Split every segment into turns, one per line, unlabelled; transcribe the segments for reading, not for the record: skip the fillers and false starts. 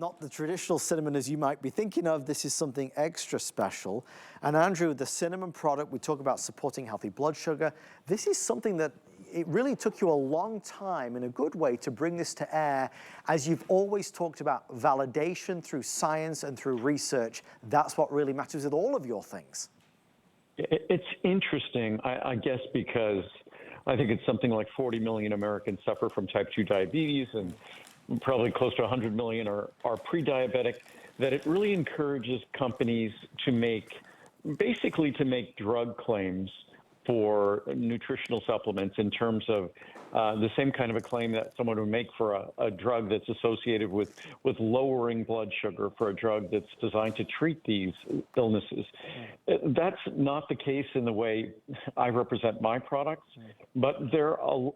not the traditional cinnamon as you might be thinking of. This is something extra special. And Andrew, the cinnamon product, we talk about supporting healthy blood sugar. This is something that it really took you a long time in a good way to bring this to air, as you've always talked about validation through science and through research. That's what really matters with all of your things.
It's interesting, I guess, because I think it's something like 40 million Americans suffer from type 2 diabetes, and probably close to 100 million are pre-diabetic, that it really encourages companies to make drug claims for nutritional supplements in terms of the same kind of a claim that someone would make for a drug that's associated with lowering blood sugar, for a drug that's designed to treat these illnesses. That's not the case in the way I represent my products, but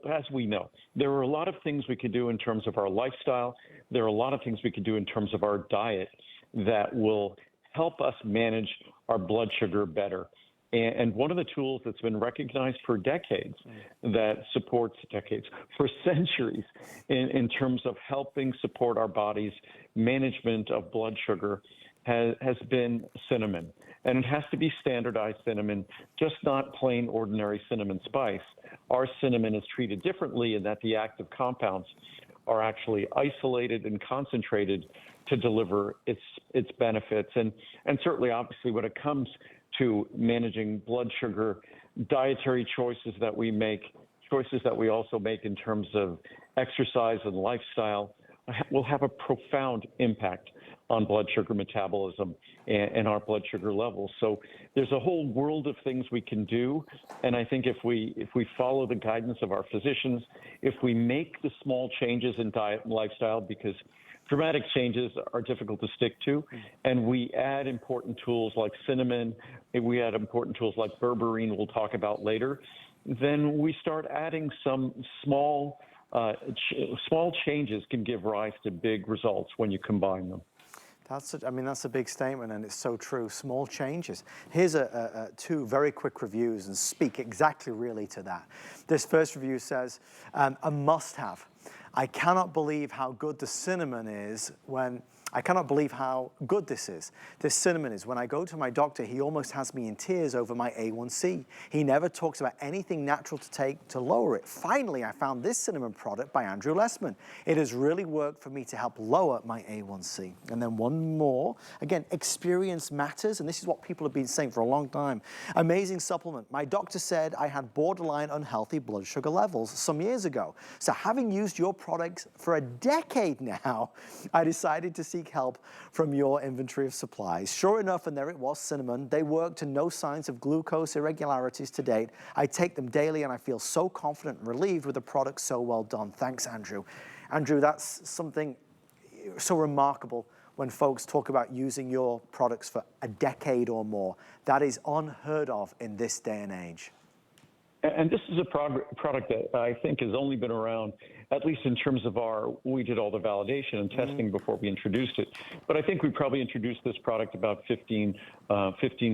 as we know, there are a lot of things we can do in terms of our lifestyle. There are a lot of things we can do in terms of our diet that will help us manage our blood sugar better. And one of the tools that's been recognized for decades, for centuries, in terms of helping support our body's management of blood sugar has been cinnamon. And it has to be standardized cinnamon, just not plain ordinary cinnamon spice. Our cinnamon is treated differently in that the active compounds are actually isolated and concentrated to deliver its benefits. And certainly, obviously, when it comes to managing blood sugar, dietary choices that we make, choices that we also make in terms of exercise and lifestyle, will have a profound impact on blood sugar metabolism and our blood sugar levels. So there's a whole world of things we can do. And I think if we follow the guidance of our physicians, if we make the small changes in diet and lifestyle, because dramatic changes are difficult to stick to, and we add important tools like cinnamon, we add important tools like berberine we'll talk about later, then we start adding some small changes can give rise to big results when you combine them.
That's a big statement, and it's so true. Small changes. Here's two very quick reviews and speak exactly really to that. This first review says, a must-have. I cannot believe how good the cinnamon is I cannot believe how good this is. This cinnamon is. When I go to my doctor, he almost has me in tears over my A1C. He never talks about anything natural to take to lower it. Finally, I found this cinnamon product by Andrew Lessman. It has really worked for me to help lower my A1C. And then one more. Again, experience matters, and this is what people have been saying for a long time. Amazing supplement. My doctor said I had borderline unhealthy blood sugar levels some years ago. So having used your products for a decade now, I decided to seek help from your inventory of supplies. Sure enough, and there it was, cinnamon. They worked and no signs of glucose irregularities to date. I take them daily and I feel so confident and relieved with a product so well done. Thanks, Andrew. Andrew, that's something so remarkable when folks talk about using your products for a decade or more. That is unheard of in this day and age.
And this is a product that I think has only been around, at least in terms of we did all the validation and testing before we introduced it. But I think we probably introduced this product about 15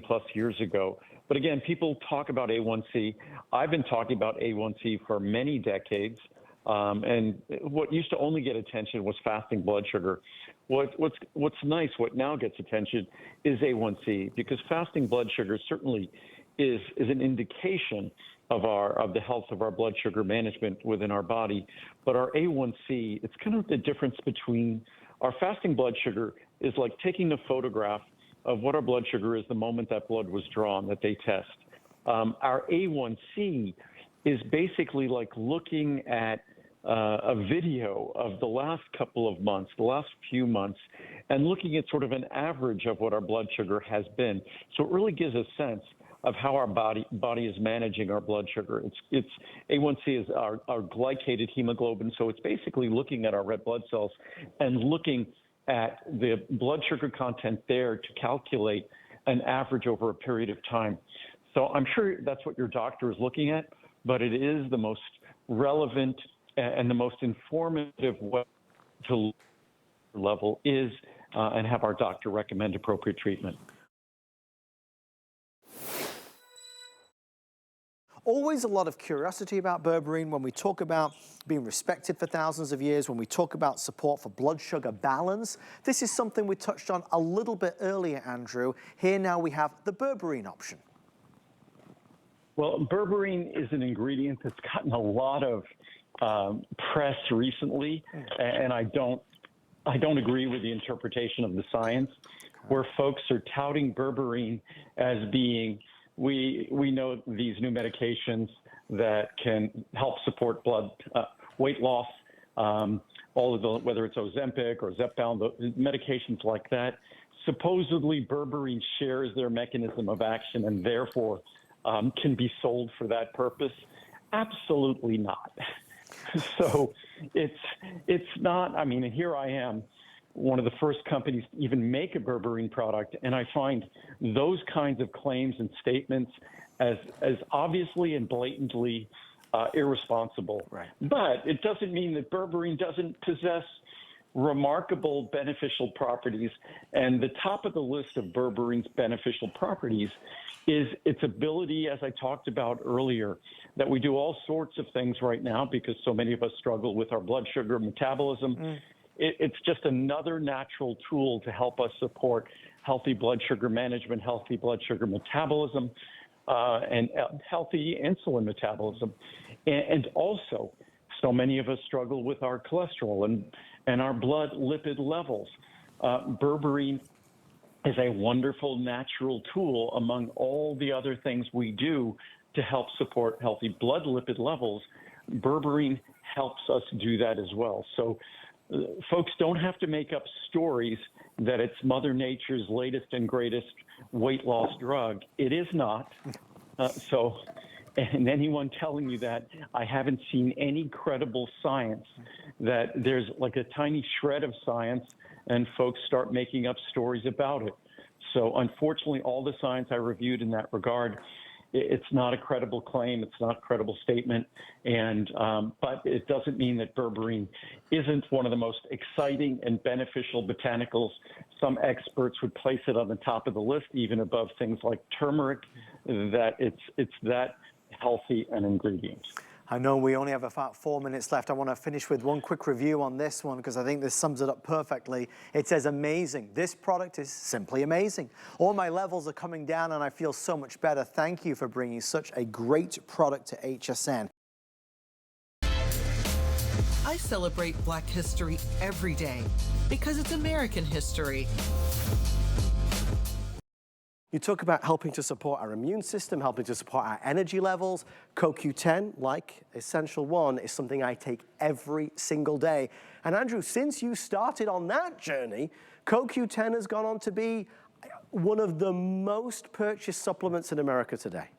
plus years ago. But again, people talk about A1C. I've been talking about A1C for many decades. And what used to only get attention was fasting blood sugar. What's nice, what now gets attention is A1C, because fasting blood sugar certainly is an indication of the health of our blood sugar management within our body. But our A1C, it's kind of the difference between our fasting blood sugar is like taking a photograph of what our blood sugar is the moment that blood was drawn, that they test. Our A1C is basically like looking at a video of the last couple of months, the last few months, and looking at sort of an average of what our blood sugar has been. So it really gives a sense of how our body is managing our blood sugar. It's A1C is our glycated hemoglobin, so it's basically looking at our red blood cells and looking at the blood sugar content there to calculate an average over a period of time. So I'm sure that's what your doctor is looking at, but it is the most relevant and the most informative way to level is and have our doctor recommend appropriate treatment.
always a lot of curiosity about berberine when we talk about being respected for thousands of years, when we talk about support for blood sugar balance. This is something we touched on a little bit earlier, Andrew. Here now we have the berberine option.
Well, berberine is an ingredient that's gotten a lot of press recently, and I don't agree with the interpretation of the science, where folks are touting berberine as being, we know these new medications that can help support weight loss, all of the, whether it's Ozempic or Zepbound, the medications like that. Supposedly berberine shares their mechanism of action and therefore can be sold for that purpose. Absolutely not. So it's not, I mean, here I am, one of the first companies to even make a berberine product, and I find those kinds of claims and statements as obviously and blatantly irresponsible.
Right.
But it doesn't mean that berberine doesn't possess remarkable beneficial properties. And the top of the list of berberine's beneficial properties is its ability, as I talked about earlier, that we do all sorts of things right now because so many of us struggle with our blood sugar metabolism. It's just another natural tool to help us support healthy blood sugar management, healthy blood sugar metabolism, and healthy insulin metabolism. And also, so many of us struggle with our cholesterol and our blood lipid levels. Berberine is a wonderful natural tool among all the other things we do to help support healthy blood lipid levels. Berberine helps us do that as well. So folks don't have to make up stories that it's Mother Nature's latest and greatest weight loss drug. It is not. And anyone telling you that, I haven't seen any credible science that there's like a tiny shred of science and folks start making up stories about it. So unfortunately, all the science I reviewed in that regard, it's not a credible claim. It's not a credible statement. And but it doesn't mean that berberine isn't one of the most exciting and beneficial botanicals. Some experts would place it on the top of the list, even above things like turmeric, that it's that healthy an ingredient.
I know we only have about 4 minutes left. I want to finish with one quick review on this one because I think this sums it up perfectly. It says amazing. This product is simply amazing. All my levels are coming down and I feel so much better. Thank you for bringing such a great product to HSN.
I celebrate Black history every day because it's American history.
You talk about helping to support our immune system, helping to support our energy levels. CoQ10, like Essential 1, is something I take every single day. And Andrew, since you started on that journey, CoQ10 has gone on to be one of the most purchased supplements in America today.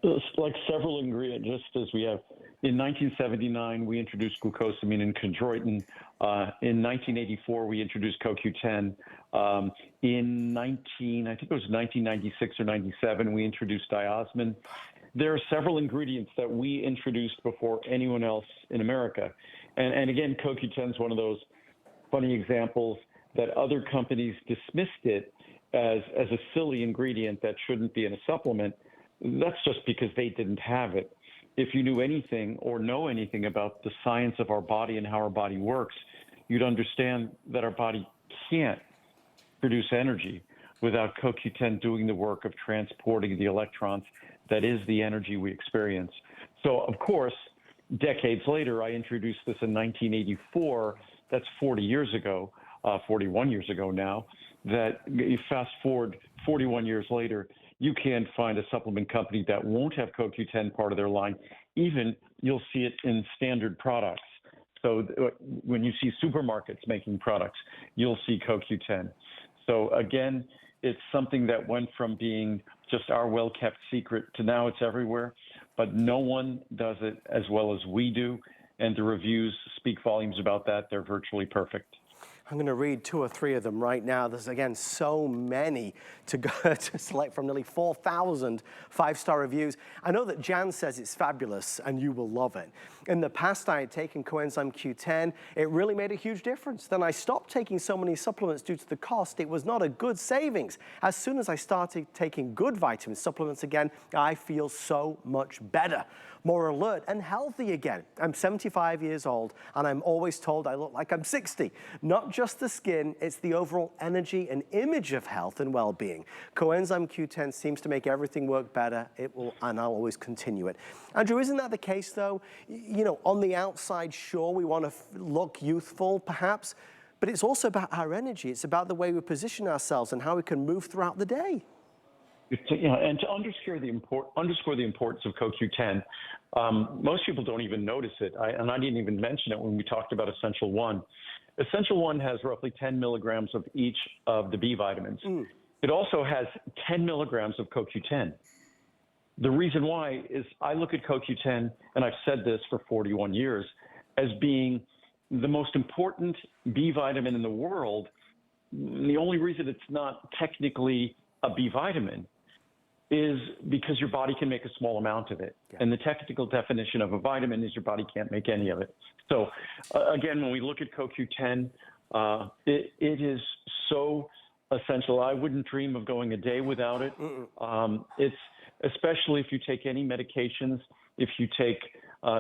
It's like several ingredients, just as we have. In 1979, we introduced glucosamine and chondroitin. In 1984, we introduced CoQ10. In I think it was 1996 or 97, we introduced diosmin. There are several ingredients that we introduced before anyone else in America. And again, CoQ10 is one of those funny examples that other companies dismissed it as a silly ingredient that shouldn't be in a supplement. That's just because they didn't have it. If you knew anything or know anything about the science of our body and how our body works, you'd understand that our body can't produce energy without CoQ10 doing the work of transporting the electrons that is the energy we experience. So, of course, decades later, I introduced this in 1984. That's 40 years ago, 41 years ago now, that you fast forward 41 years later, you can't find a supplement company that won't have CoQ10 part of their line. Even you'll see it in standard products. So when you see supermarkets making products, you'll see CoQ10. So again, it's something that went from being just our well-kept secret to now it's everywhere, but no one does it as well as we do. And the reviews speak volumes about that. They're virtually perfect.
I'm going to read 2 or 3 of them right now. There's, again, so many to go to select from, nearly 4,000 5-star reviews. I know that Jan says it's fabulous and you will love it. In the past, I had taken coenzyme Q10. It really made a huge difference. Then I stopped taking so many supplements due to the cost. It was not a good savings. As soon as I started taking good vitamin supplements again, I feel so much better, more alert and healthy again. I'm 75 years old and I'm always told I look like I'm 60. Not just the skin, it's the overall energy and image of health and well-being. Coenzyme Q10 seems to make everything work better. It will, and I'll always continue it. Andrew, isn't that the case though? You know, on the outside, sure, we want to look youthful perhaps, but it's also about our energy. It's about the way we position ourselves and how we can move throughout the day.
Yeah, and to underscore the importance of CoQ10, most people don't even notice it, and I didn't even mention it when we talked about Essential 1. Essential 1 has roughly 10 milligrams of each of the B vitamins. It also has 10 milligrams of CoQ10. The reason why is I look at CoQ10, and I've said this for 41 years, as being the most important B vitamin in the world. The only reason it's not technically a B vitamin is because your body can make a small amount of it. Yeah. And the technical definition of a vitamin is your body can't make any of it. So again, when we look at CoQ10, it is so essential. I wouldn't dream of going a day without it. It's especially if you take any medications, if you take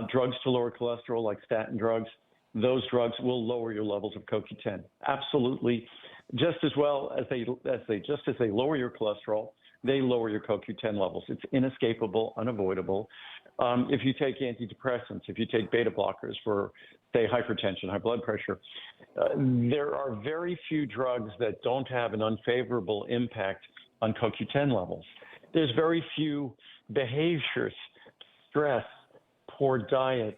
drugs to lower cholesterol like statin drugs, those drugs will lower your levels of CoQ10. Absolutely. Just as well as they lower your cholesterol, they lower your CoQ10 levels. It's inescapable, unavoidable. If you take antidepressants, if you take beta blockers for, say, hypertension, high blood pressure, there are very few drugs that don't have an unfavorable impact on CoQ10 levels. There's very few behaviors, stress, poor diet,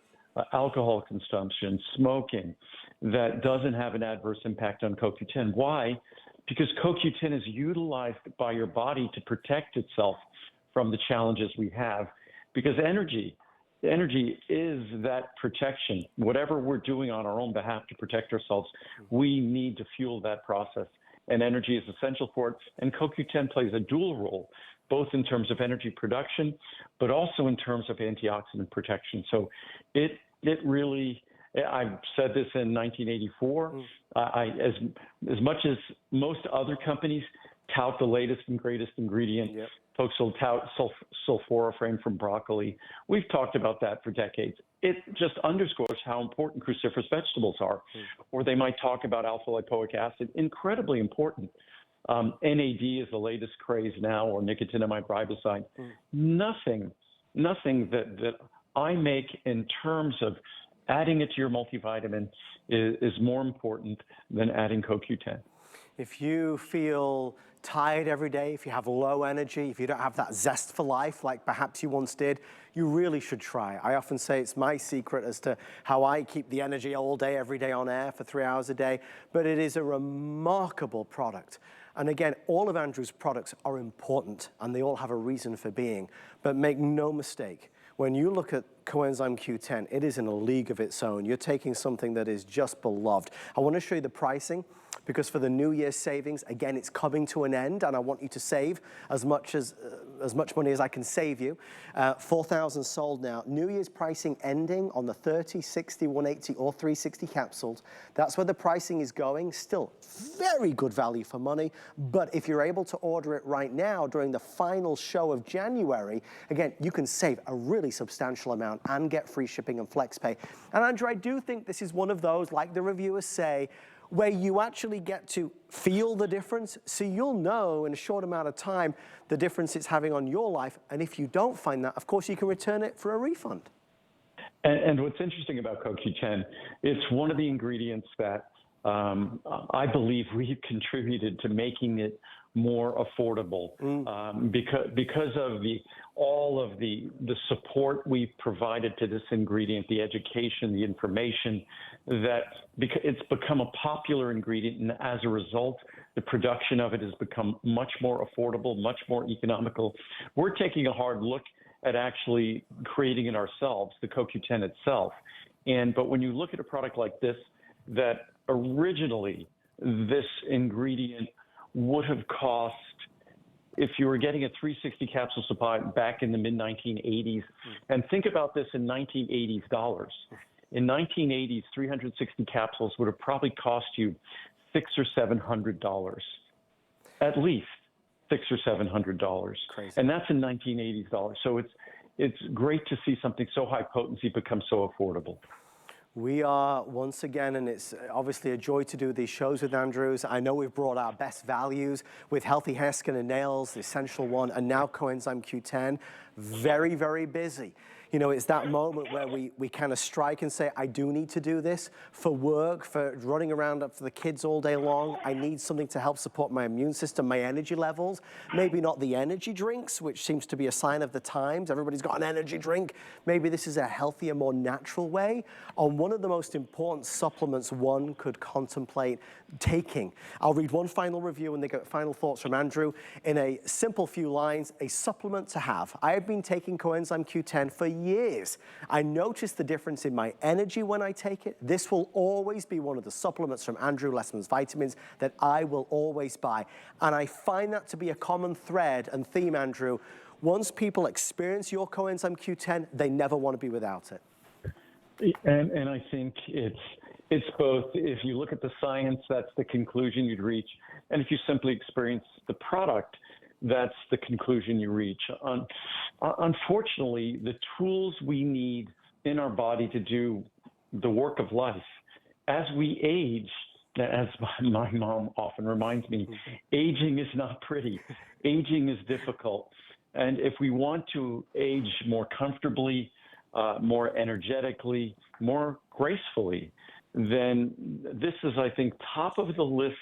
alcohol consumption, smoking, that doesn't have an adverse impact on CoQ10. Why? Because CoQ10 is utilized by your body to protect itself from the challenges we have. Because energy is that protection. Whatever we're doing on our own behalf to protect ourselves, we need to fuel that process. And energy is essential for it. And CoQ10 plays a dual role, both in terms of energy production, but also in terms of antioxidant protection. So it really, I've said this in 1984. As much as most other companies tout the latest and greatest ingredient, folks will tout sulforaphane from broccoli. We've talked about that for decades. It just underscores how important cruciferous vegetables are. Or they might talk about alpha lipoic acid, incredibly important. NAD is the latest craze now, or nicotinamide riboside. Nothing that I make in terms of adding it to your multivitamin is more important than adding CoQ10.
If you feel tired every day, if you have low energy, if you don't have that zest for life like perhaps you once did, you really should try. I often say it's my secret as to how I keep the energy all day, every day on air for 3 hours a day, but it is a remarkable product. And again, all of Andrew's products are important and they all have a reason for being, but make no mistake, when you look at coenzyme Q10, it is in a league of its own. You're taking something that is just beloved. I want to show you the pricing because for the New Year's savings, again, it's coming to an end and I want you to save as much money as I can save you. 4,000 sold now. New Year's pricing ending on the 30, 60, 180 or 360 capsules. That's where the pricing is going. Still very good value for money. But if you're able to order it right now during the final show of January, again, you can save a really substantial amount and get free shipping and flex pay. And Andrew, I do think this is one of those, like the reviewers say, where you actually get to feel the difference, so you'll know in a short amount of time the difference it's having on your life. And if you don't find that, of course, you can return it for a refund.
And what's interesting about CoQ10, it's one of the ingredients that I believe we've contributed to making it more affordable because of all of the support we've provided to this ingredient, the education, the information, that it's become a popular ingredient, and as a result, the production of it has become much more affordable, much more economical. We're taking a hard look at actually creating it ourselves, the CoQ10 itself. But when you look at a product like this that originally this ingredient would have cost if you were getting a 360 capsule supply back in the mid-1980s. And think about this in 1980s dollars. In 1980s, 360 capsules would have probably cost you $600 or $700, at least $600 or $700.
Crazy.
And that's in 1980s dollars. So it's great to see something so high potency become so affordable.
We are, once again, and it's obviously a joy to do these shows with Andrews. I know we've brought our best values with healthy hair, skin, and nails, the Essential One, and now Coenzyme Q10. Very, very busy. You know, it's that moment where we kind of strike and say, I do need to do this for work, for running around up for the kids all day long. I need something to help support my immune system, my energy levels. Maybe not the energy drinks, which seems to be a sign of the times. Everybody's got an energy drink. Maybe this is a healthier, more natural way on one of the most important supplements one could contemplate taking. I'll read one final review and they get final thoughts from Andrew in a simple few lines. A supplement to have. I have been taking Coenzyme Q10 for years. I notice the difference in my energy when I take it. This will always be one of the supplements from Andrew Lessman's Vitamins that I will always buy. And I find that to be a common thread and theme, Andrew. Once people experience your Coenzyme Q10, they never want to be without it.
And I think it's both. If you look at the science, that's the conclusion you'd reach. And if you simply experience the product, that's the conclusion you reach. Unfortunately, the tools we need in our body to do the work of life, as we age, as my mom often reminds me, aging is not pretty. Aging is difficult. And if we want to age more comfortably, more energetically, more gracefully, then this is, I think, top of the list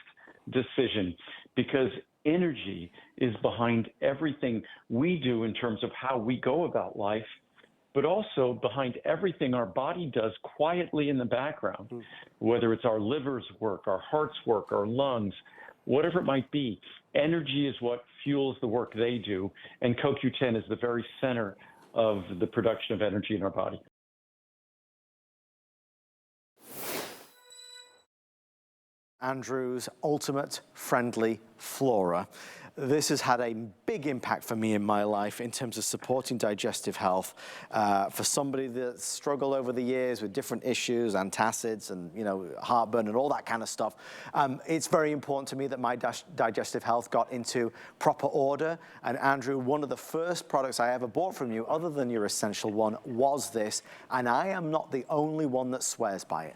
decision, because energy is behind everything we do in terms of how we go about life, but also behind everything our body does quietly in the background, whether it's our liver's work, our heart's work, our lungs, whatever it might be. Energy is what fuels the work they do, and CoQ10 is the very center of the production of energy in our body.
Andrew's Ultimate Friendly Flora. This has had a big impact for me in my life in terms of supporting digestive health. For somebody that's struggled over the years with different issues, antacids and, you know, heartburn and all that kind of stuff, it's very important to me that my digestive health got into proper order. And Andrew, one of the first products I ever bought from you, other than your Essential One, was this. And I am not the only one that swears by it.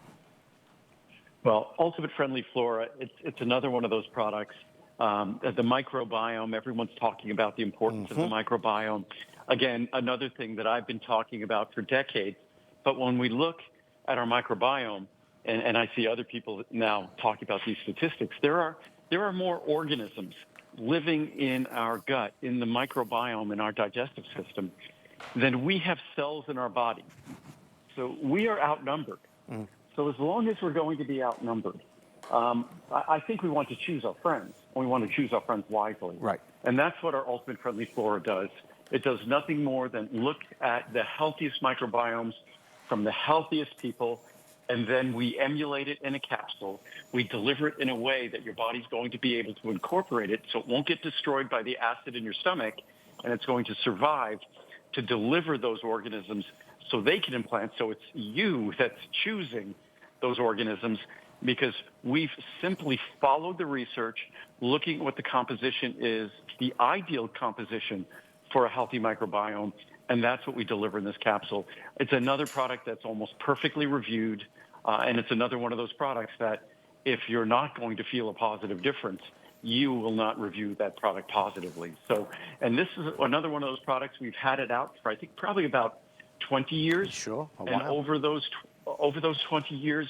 Well, Ultimate Friendly Flora, it's another one of those products. The microbiome, everyone's talking about the importance of the microbiome. Again, another thing that I've been talking about for decades. But when we look at our microbiome, and I see other people now talking about these statistics, there are more organisms living in our gut, in the microbiome, in our digestive system, than we have cells in our body. So we are outnumbered. So as long as we're going to be outnumbered, I think we want to choose our friends, and we want to choose our friends wisely.
Right.
And that's what our Ultimate Friendly Flora does. It does nothing more than look at the healthiest microbiomes from the healthiest people, and then we emulate it in a capsule. We deliver it in a way that your body's going to be able to incorporate it so it won't get destroyed by the acid in your stomach, and it's going to survive to deliver those organisms so they can implant. So it's you that's choosing those organisms, because we've simply followed the research, looking at what the composition is, the ideal composition for a healthy microbiome, and that's what we deliver in this capsule. It's another product that's almost perfectly reviewed, and it's another one of those products that if you're not going to feel a positive difference, you will not review that product positively. So, and this is another one of those products, we've had it out for, I think, probably about 20 years.
Sure. Oh,
and
wow.
over those 20 years,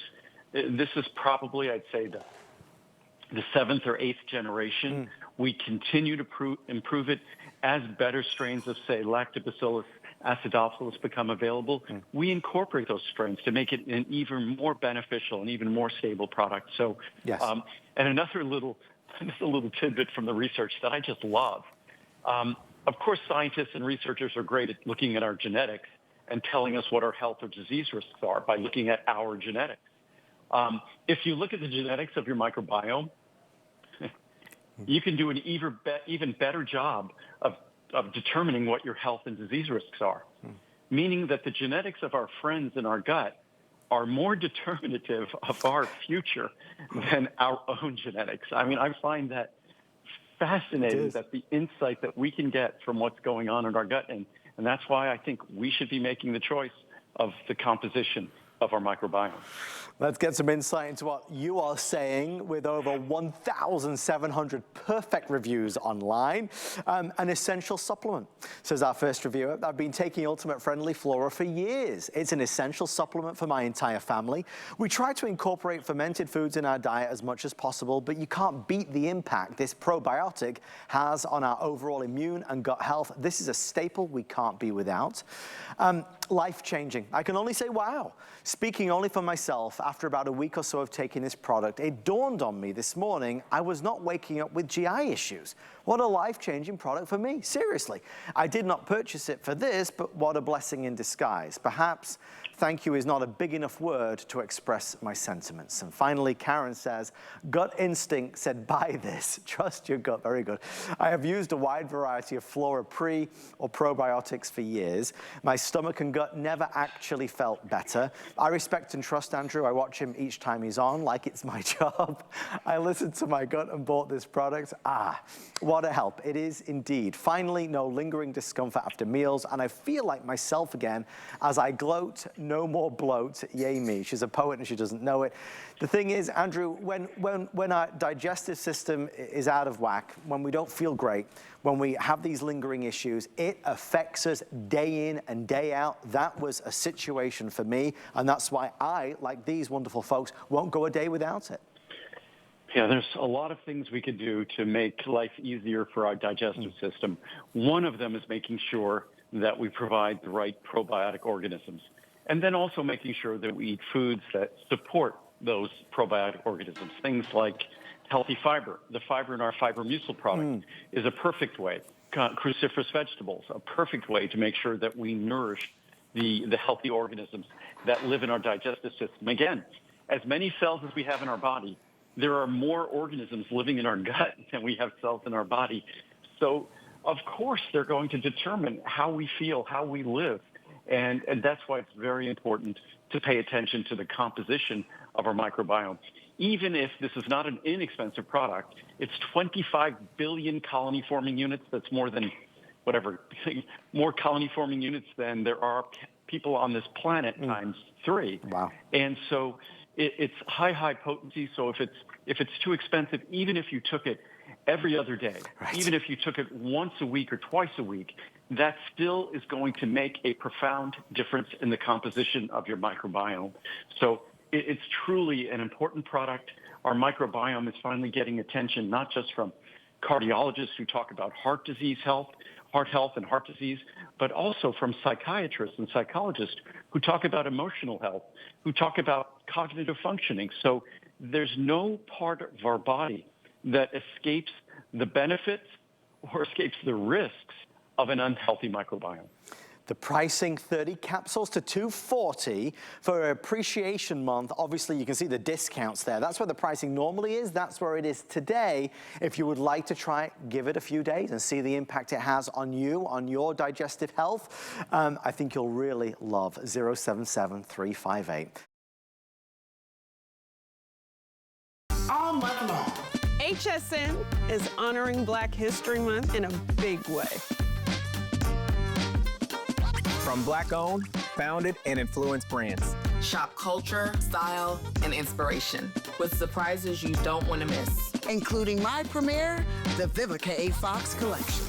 this is probably, I'd say, the seventh or eighth generation. We continue to improve it as better strains of, say, Lactobacillus acidophilus become available. We incorporate those strains to make it an even more beneficial and even more stable product. So,
yes.
And another little tidbit from the research that I just love. Of course, scientists and researchers are great at looking at our genetics and telling us what our health or disease risks are by looking at our genetics. If you look at the genetics of your microbiome, you can do an even better job of determining what your health and disease risks are, meaning that the genetics of our friends in our gut are more determinative of our future than our own genetics. I mean, I find that fascinating, that the insight that we can get from what's going on in our gut. And that's why I think we should be making the choice of the composition of our microbiome.
Let's get some insight into what you are saying with over 1,700 perfect reviews online. An essential supplement, says our first reviewer. I've been taking Ultimate Friendly Flora for years. It's an essential supplement for my entire family. We try to incorporate fermented foods in our diet as much as possible, but you can't beat the impact this probiotic has on our overall immune and gut health. This is a staple we can't be without. Life-changing. I can only say wow. Speaking only for myself, after about a week or so of taking this product, it dawned on me this morning I was not waking up with GI issues. What a life-changing product for me, seriously. I did not purchase it for this, but what a blessing in disguise. Perhaps thank you is not a big enough word to express my sentiments. And finally, Karen says, gut instinct said buy this. Trust your gut, very good. I have used a wide variety of Flora pre or probiotics for years. My stomach and gut never actually felt better. I respect and trust Andrew. I watch him each time he's on like it's my job. I listened to my gut and bought this product. What a help. It is indeed. Finally, no lingering discomfort after meals, and I feel like myself again as I gloat. No more bloat. Yay me. She's a poet and she doesn't know it. The thing is, Andrew, when our digestive system is out of whack, when we don't feel great, when we have these lingering issues, it affects us day in and day out. That was a situation for me, and that's why I, like these wonderful folks, won't go a day without it.
Yeah, there's a lot of things we could do to make life easier for our digestive system. One of them is making sure that we provide the right probiotic organisms, and then also making sure that we eat foods that support those probiotic organisms. Things like healthy fiber. The fiber in our Fiber Mucil product is a perfect way. Cruciferous vegetables, a perfect way to make sure that we nourish the healthy organisms that live in our digestive system. Again, as many cells as we have in our body, there are more organisms living in our gut than we have cells in our body. So, of course, they're going to determine how we feel, how we live. And that's why it's very important to pay attention to the composition of our microbiome. Even if this is not an inexpensive product, it's 25 billion colony-forming units. That's more than more colony-forming units than there are people on this planet times 3.
Wow.
And so it's high potency. So if it's too expensive, even if you took it every other day, even if you took it once a week or twice a week, that still is going to make a profound difference in the composition of your microbiome. So it's truly an important product. Our microbiome is finally getting attention, not just from cardiologists who talk about heart health and heart disease, but also from psychiatrists and psychologists who talk about emotional health, who talk about cognitive functioning. So there's no part of our body that escapes the benefits or escapes the risks of an unhealthy microbiome.
The pricing, 30 capsules to $240 for Appreciation Month. Obviously, you can see the discounts there. That's where the pricing normally is. That's where it is today. If you would like to try it, give it a few days and see the impact it has on you, on your digestive health. I think you'll really love 077358.
All month long, HSN is honoring Black History Month in a big way.
From Black-owned, founded, and influenced brands.
Shop culture, style, and inspiration with surprises you don't want to miss.
Including my premiere, the Vivica A. Fox collection.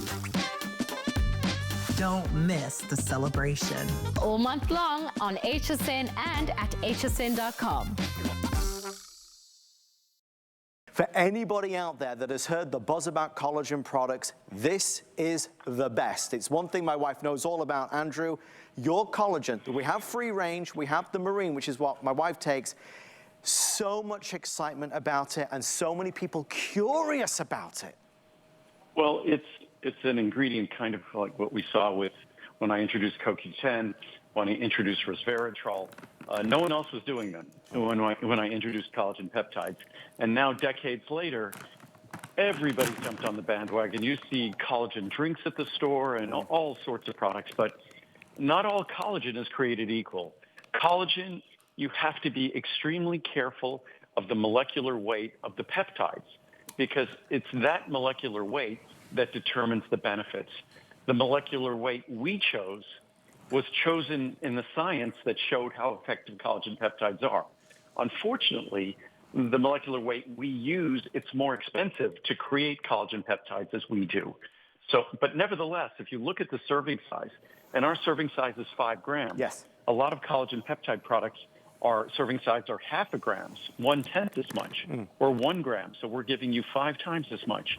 Don't miss the celebration.
All month long on HSN and at hsn.com.
For anybody out there that has heard the buzz about collagen products, this is the best. It's one thing my wife knows all about, Andrew. Your collagen, we have free range, we have the marine, which is what my wife takes. So much excitement about it and so many people curious about it.
Well, it's an ingredient kind of like what we saw with when I introduced CoQ10, when I introduced resveratrol. No one else was doing them when I introduced collagen peptides. And now, decades later, everybody jumped on the bandwagon. You see collagen drinks at the store and all sorts of products, but not all collagen is created equal. Collagen, you have to be extremely careful of the molecular weight of the peptides, because it's that molecular weight that determines the benefits. The molecular weight we chose was chosen in the science that showed how effective collagen peptides are. Unfortunately, the molecular weight we use, it's more expensive to create collagen peptides as we do. So, but nevertheless, if you look at the serving size, and our serving size is 5 grams.
Yes.
A lot of collagen peptide products, our serving size are 0.5 grams, 1/10 as much, or 1 gram. So we're giving you 5 times as much.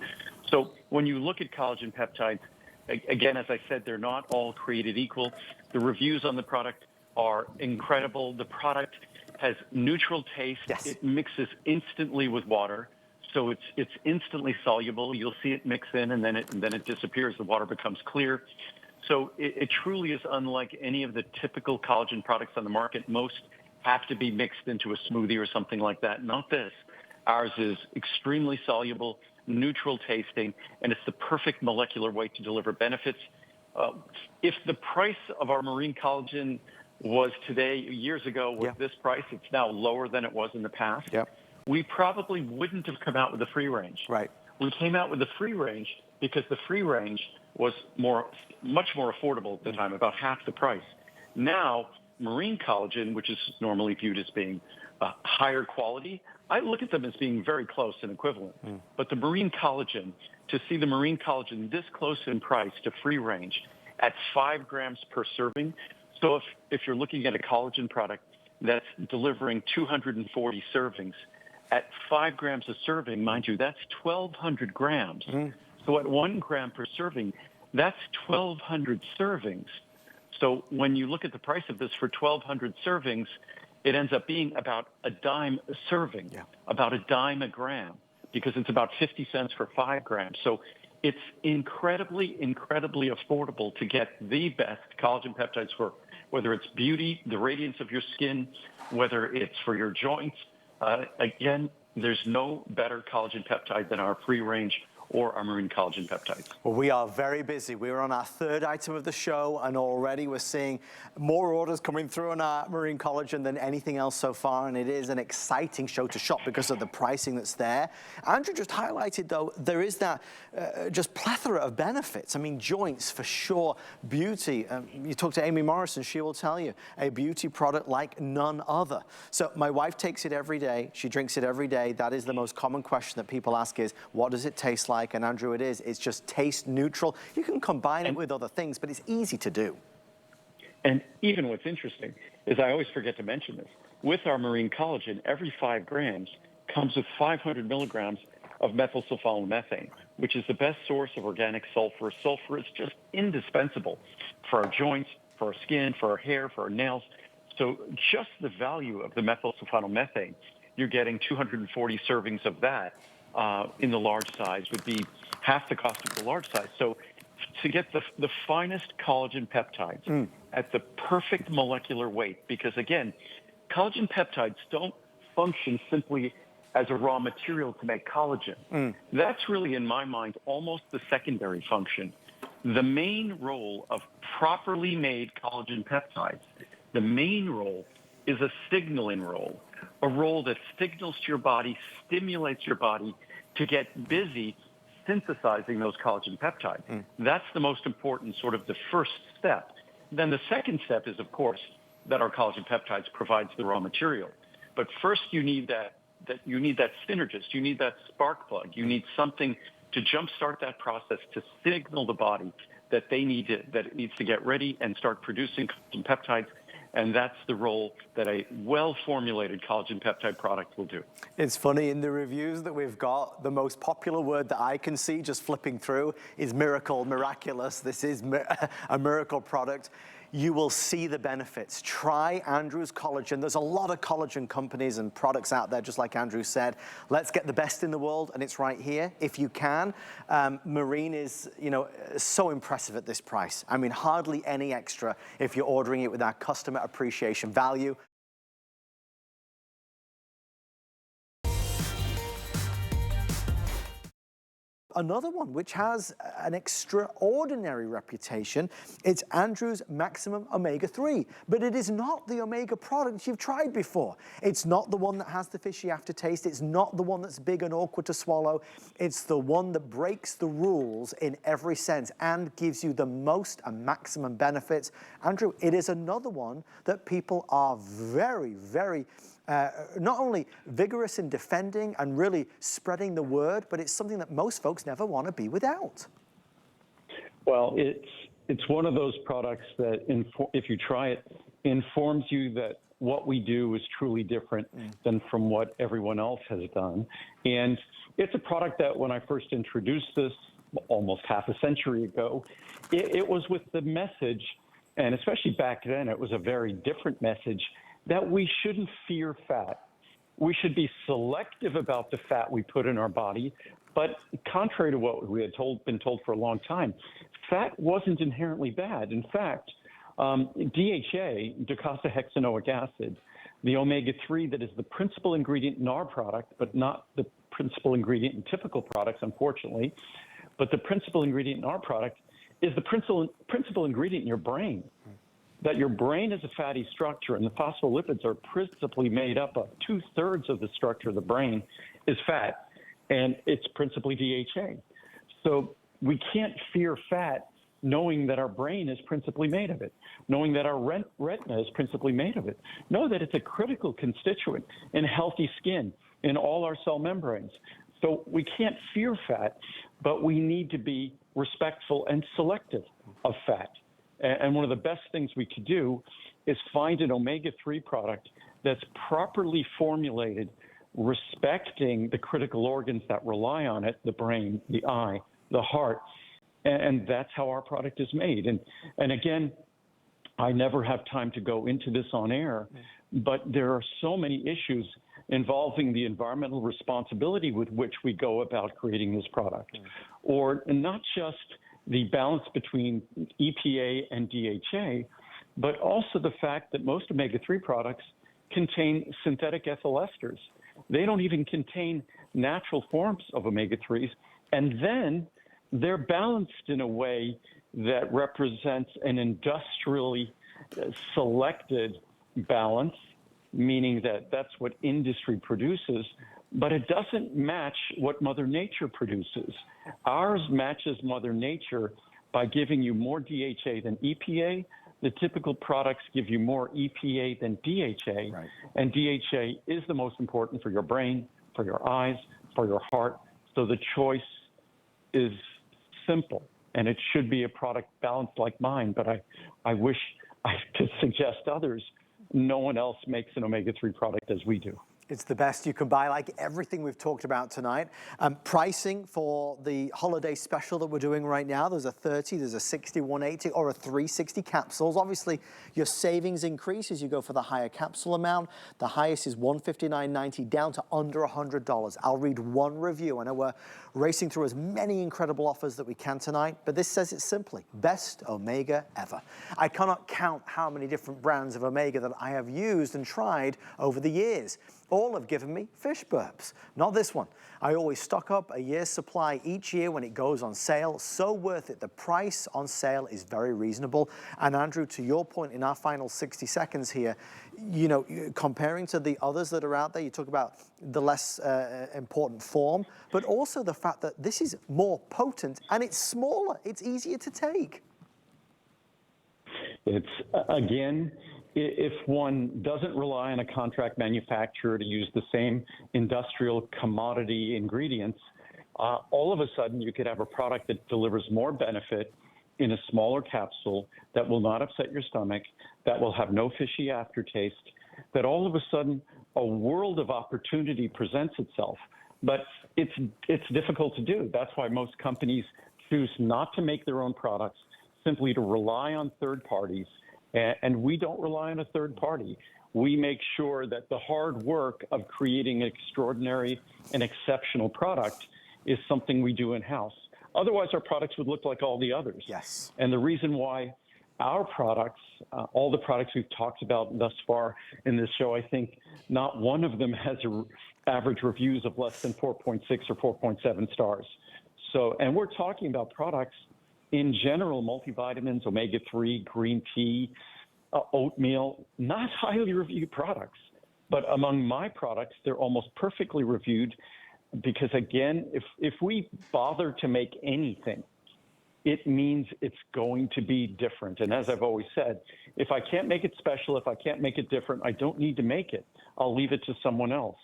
So when you look at collagen peptides, again, as I said, they're not all created equal. The reviews on the product are incredible. The product has neutral taste.
Yes.
It mixes instantly with water. So it's instantly soluble. You'll see it mix in, and then it disappears. The water becomes clear. So it truly is unlike any of the typical collagen products on the market. Most have to be mixed into a smoothie or something like that. Not this. Ours is extremely soluble, neutral tasting, and it's the perfect molecular weight to deliver benefits. If the price of our marine collagen was today, years ago, was this price, it's now lower than it was in the past.
Yep.
We probably wouldn't have come out with the free range.
Right.
We came out with the free range because the free range was much more affordable at the time, about half the price. Now, marine collagen, which is normally viewed as being higher quality, I look at them as being very close and equivalent. But the marine collagen, to see the marine collagen this close in price to free range at 5 grams per serving, so if you're looking at a collagen product that's delivering 240 servings, at 5 grams a serving, mind you, that's 1,200 grams. So at 1 gram per serving, that's 1,200 servings. So when you look at the price of this for 1,200 servings, it ends up being about a dime a serving, about a dime a gram, because it's about 50 cents for 5 grams. So it's incredibly, incredibly affordable to get the best collagen peptides for whether it's beauty, the radiance of your skin, whether it's for your joints. Again, there's no better collagen peptide than our free range or our marine collagen peptides.
Well, we are very busy. We're on our 3rd item of the show, and already we're seeing more orders coming through on our marine collagen than anything else so far, and it is an exciting show to shop because of the pricing that's there. Andrew just highlighted, though, there is that just plethora of benefits. I mean, joints for sure, beauty. You talk to Amy Morrison, she will tell you, a beauty product like none other. So my wife takes it every day. She drinks it every day. That is the most common question that people ask is, what does it taste like? And Andrew, it's just taste neutral. You can combine it with other things, but it's easy to do.
And even what's interesting is I always forget to mention this. With our marine collagen, every 5 grams comes with 500 milligrams of methylsulfonomethane, which is the best source of organic sulfur. Sulfur is just indispensable for our joints, for our skin, for our hair, for our nails. So just the value of the methylsulfonomethane, you're getting 240 servings of that. In the large size would be half the cost of the large size. So to get the finest collagen peptides at the perfect molecular weight, because again, collagen peptides don't function simply as a raw material to make collagen. That's really, in my mind, almost the secondary function. The main role of properly made collagen peptides, the main role is a signaling role. A role that signals to your body, stimulates your body to get busy synthesizing those collagen peptides. That's the most important, sort of the first step. Then the second step is, of course, that our collagen peptides provides the raw material. But first you need that synergist, you need that spark plug, you need something to jumpstart that process to signal the body that it needs to get ready and start producing collagen peptides. And that's the role that a well-formulated collagen peptide product will do.
It's funny, in the reviews that we've got, the most popular word that I can see just flipping through is miracle, miraculous. This is a miracle product. you will see the benefits. Try Andrew's collagen. There's a lot of collagen companies and products out there, just like Andrew said. Let's get the best in the world, and it's right here, if you can. Marine is, you know, so impressive at this price. I mean, hardly any extra if you're ordering it with our customer appreciation value. Another one which has an extraordinary reputation, it's Andrew's Maximum Omega-3, but it is not the omega product you've tried before. It's not the one that has the fishy aftertaste. It's not the one that's big and awkward to swallow. It's the one that breaks the rules in every sense and gives you the most and maximum benefits. Andrew, it is another one that people are very, very not only vigorous in defending and really spreading the word, but it's something that most folks never want to be without.
Well, it's one of those products that, if you try it, informs you that what we do is truly different than from what everyone else has done. And it's a product that when I first introduced this almost half a century ago, it was with the message, and especially back then, it was a very different message, that we shouldn't fear fat. We should be selective about the fat we put in our body, but contrary to what we had been told for a long time, fat wasn't inherently bad. In fact, DHA, docosahexaenoic acid, the omega-3 that is the principal ingredient in our product, but not the principal ingredient in typical products, unfortunately, but the principal ingredient in our product is the principal ingredient in your brain. That your brain is a fatty structure, and the phospholipids are principally made up of 2/3 of the structure of the brain is fat, and it's principally DHA. So we can't fear fat knowing that our brain is principally made of it, knowing that our retina is principally made of it. Know that it's a critical constituent in healthy skin, in all our cell membranes. So we can't fear fat, but we need to be respectful and selective of fat. And one of the best things we could do is find an omega-3 product that's properly formulated, respecting the critical organs that rely on it, the brain, the eye, the heart. And that's how our product is made. And again, I never have time to go into this on air, but there are so many issues involving the environmental responsibility with which we go about creating this product. Or not just the balance between EPA and DHA, but also the fact that most omega-3 products contain synthetic ethyl esters. They don't even contain natural forms of omega-3s, and then they're balanced in a way that represents an industrially selected balance, meaning that that's what industry produces, but it doesn't match what Mother Nature produces. Ours matches Mother Nature by giving you more DHA than EPA. The typical products give you more EPA than DHA, right. And DHA is the most important for your brain, for your eyes, for your heart. So the choice is simple, and it should be a product balanced like mine, but I wish I could suggest others. No one else makes an omega-3 product as we do.
It's the best you can buy, like everything we've talked about tonight. Pricing for the holiday special that we're doing right now, there's a 30, there's a 60, 180, or a 360 capsules. Obviously, your savings increase as you go for the higher capsule amount. The highest is $159.90 down to under $100. I'll read one review. I know we're racing through as many incredible offers that we can tonight, but this says it simply, best omega ever. I cannot count how many different brands of omega that I have used and tried over the years. All have given me fish burps. Not this one. I always stock up a year's supply each year when it goes on sale. So worth it. The price on sale is very reasonable. And Andrew, to your point in our final 60 seconds here, you know, comparing to the others that are out there, you talk about the less important form, but also the fact that this is more potent and it's smaller. It's easier to take.
It's, again, if one doesn't rely on a contract manufacturer to use the same industrial commodity ingredients, all of a sudden you could have a product that delivers more benefit in a smaller capsule that will not upset your stomach, that will have no fishy aftertaste, that all of a sudden a world of opportunity presents itself. But it's difficult to do. That's why most companies choose not to make their own products, simply to rely on third parties And we don't rely on a third party. We make sure that the hard work of creating an extraordinary and exceptional product is something we do in-house. Otherwise, our products would look like all the others.
Yes.
And the reason why our products, all the products we've talked about thus far in this show, I think not one of them has average reviews of less than 4.6 or 4.7 stars. So, and we're talking about products in general, multivitamins, omega-3, green tea, oatmeal, not highly reviewed products. But among my products, they're almost perfectly reviewed because, again, if we bother to make anything, it means it's going to be different. And as I've always said, if I can't make it special, if I can't make it different, I don't need to make it. I'll leave it to someone else.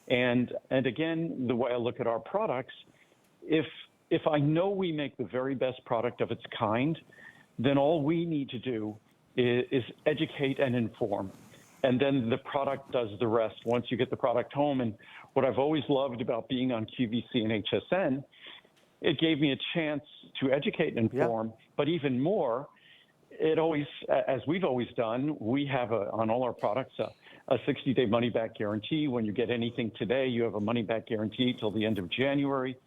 And again, the way I look at our products, if I know we make the very best product of its kind, then all we need to do is educate and inform. And then the product does the rest once you get the product home. And what I've always loved about being on QVC and HSN, it gave me a chance to educate and inform, but even more, it always, as we've always done, we have on all our products a 60-day money-back guarantee. When you get anything today, you have a money-back guarantee till the end of January.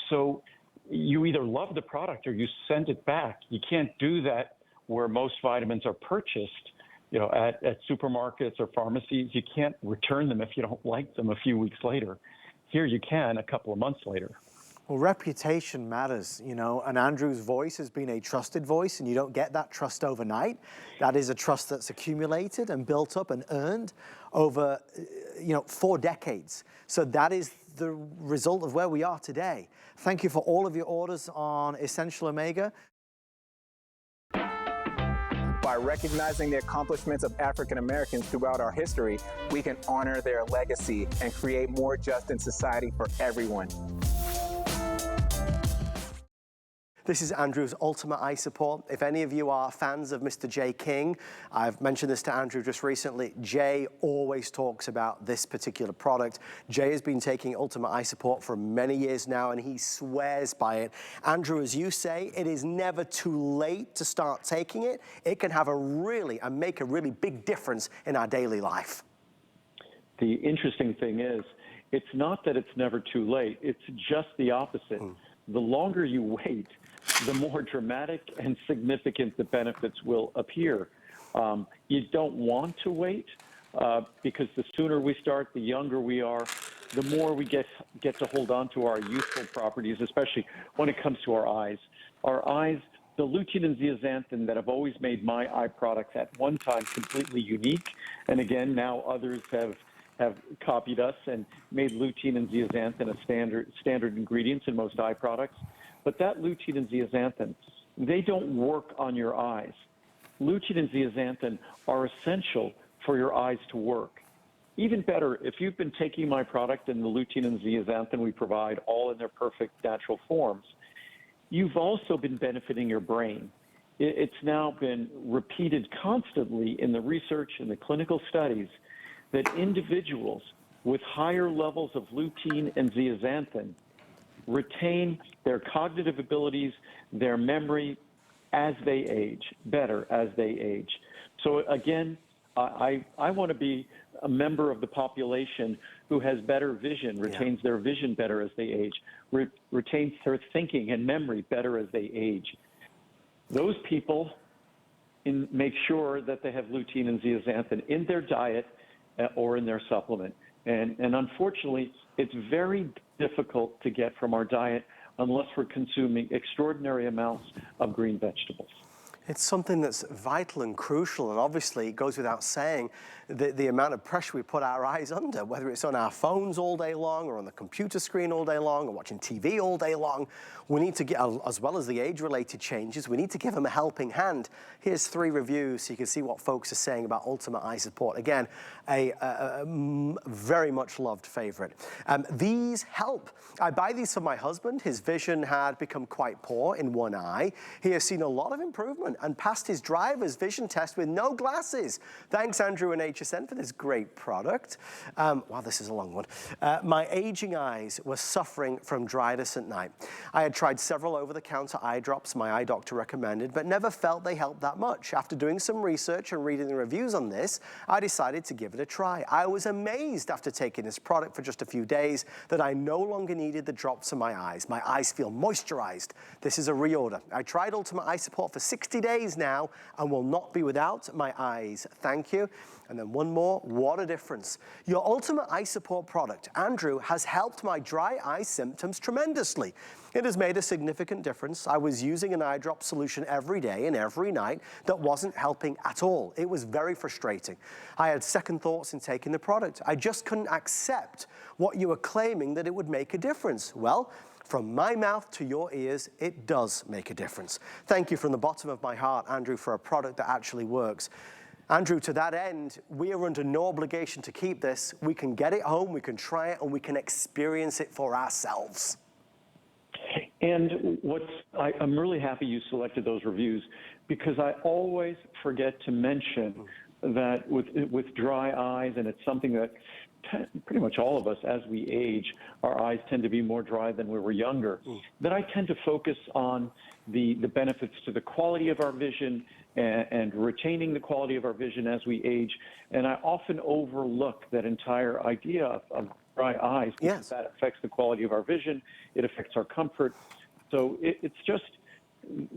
So you either love the product or you send it back. You can't do that where most vitamins are purchased, you know, at supermarkets or pharmacies. You can't return them if you don't like them a few weeks later. Here you can a couple of months later.
Well, reputation matters, you know, and Andrew's voice has been a trusted voice, and you don't get that trust overnight. That is a trust that's accumulated and built up and earned over, 4 decades. So that is the result of where we are today. Thank you for all of your orders on Essential Omega.
By recognizing the accomplishments of African Americans throughout our history, we can honor their legacy and create more just in society for everyone.
This is Andrew's Ultimate Eye Support. If any of you are fans of Mr. Jay King, I've mentioned this to Andrew just recently, Jay always talks about this particular product. Jay has been taking Ultimate Eye Support for many years now, and he swears by it. Andrew, as you say, it is never too late to start taking it. It can have make a really big difference in our daily life.
The interesting thing is, it's not that it's never too late. It's just the opposite. The longer you wait, the more dramatic and significant the benefits will appear. You don't want to wait because the sooner we start, the younger we are, the more we get to hold on to our youthful properties, especially when it comes to our eyes. Our eyes, the lutein and zeaxanthin that have always made my eye products at one time completely unique, and again, now others have copied us and made lutein and zeaxanthin a standard ingredients in most eye products. But that lutein and zeaxanthin, they don't work on your eyes. Lutein and zeaxanthin are essential for your eyes to work. Even better, if you've been taking my product and the lutein and zeaxanthin we provide all in their perfect natural forms, you've also been benefiting your brain. It's now been repeated constantly in the research and the clinical studies that individuals with higher levels of lutein and zeaxanthin retain their cognitive abilities, their memory as they age, better as they age. So again, I want to be a member of the population who has better vision, retains their vision better as they age, retains their thinking and memory better as they age. Those people make sure that they have lutein and zeaxanthin in their diet or in their supplement. And unfortunately, it's very difficult to get from our diet unless we're consuming extraordinary amounts of green vegetables.
It's something that's vital and crucial, and obviously it goes without saying the amount of pressure we put our eyes under, whether it's on our phones all day long or on the computer screen all day long or watching TV all day long. We need to get, as well as the age-related changes, we need to give them a helping hand. Here's 3 reviews so you can see what folks are saying about Ultimate Eye Support. Again, a very much loved favorite. These help. I buy these for my husband. His vision had become quite poor in one eye. He has seen a lot of improvement and passed his driver's vision test with no glasses. Thanks, Andrew and HSN, for this great product. Wow, this is a long one. My aging eyes were suffering from dryness at night. I had tried several over-the-counter eye drops my eye doctor recommended, but never felt they helped that much. After doing some research and reading the reviews on this, I decided to give it a try. I was amazed after taking this product for just a few days that I no longer needed the drops in my eyes. My eyes feel moisturized. This is a reorder. I tried Ultimate Eye Support for 60 days now and will not be without my eyes. Thank you. And then one more, what a difference. Your Ultimate Eye Support product, Andrew, has helped my dry eye symptoms tremendously. It has made a significant difference. I was using an eye drop solution every day and every night that wasn't helping at all. It was very frustrating. I had second thoughts in taking the product. I just couldn't accept what you were claiming that it would make a difference. Well, from my mouth to your ears, it does make a difference. Thank you from the bottom of my heart, Andrew, for a product that actually works. Andrew, to that end, we are under no obligation to keep this. We can get it home, we can try it, and we can experience it for ourselves.
And I'm really happy you selected those reviews, because I always forget to mention that with dry eyes, and it's something that pretty much all of us, as we age, our eyes tend to be more dry than we were younger, that I tend to focus on the benefits to the quality of our vision and retaining the quality of our vision as we age. And I often overlook that entire idea of dry eyes, because that affects the quality of our vision, it affects our comfort. So it's just,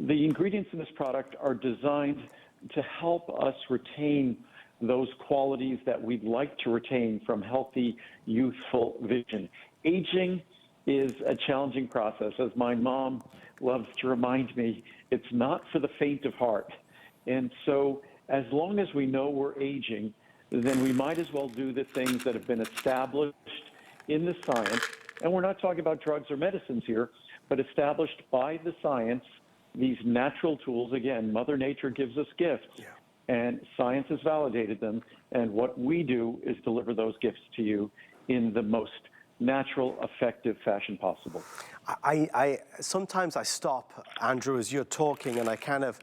the ingredients in this product are designed to help us retain those qualities that we'd like to retain from healthy, youthful vision. Aging is a challenging process. As my mom loves to remind me, it's not for the faint of heart. And so as long as we know we're aging, then we might as well do the things that have been established in the science. And we're not talking about drugs or medicines here, but established by the science, these natural tools. Again, Mother Nature gives us gifts. And science has validated them, and what we do is deliver those gifts to you in the most natural, effective fashion possible.
Sometimes I stop, Andrew, as you're talking, and I kind of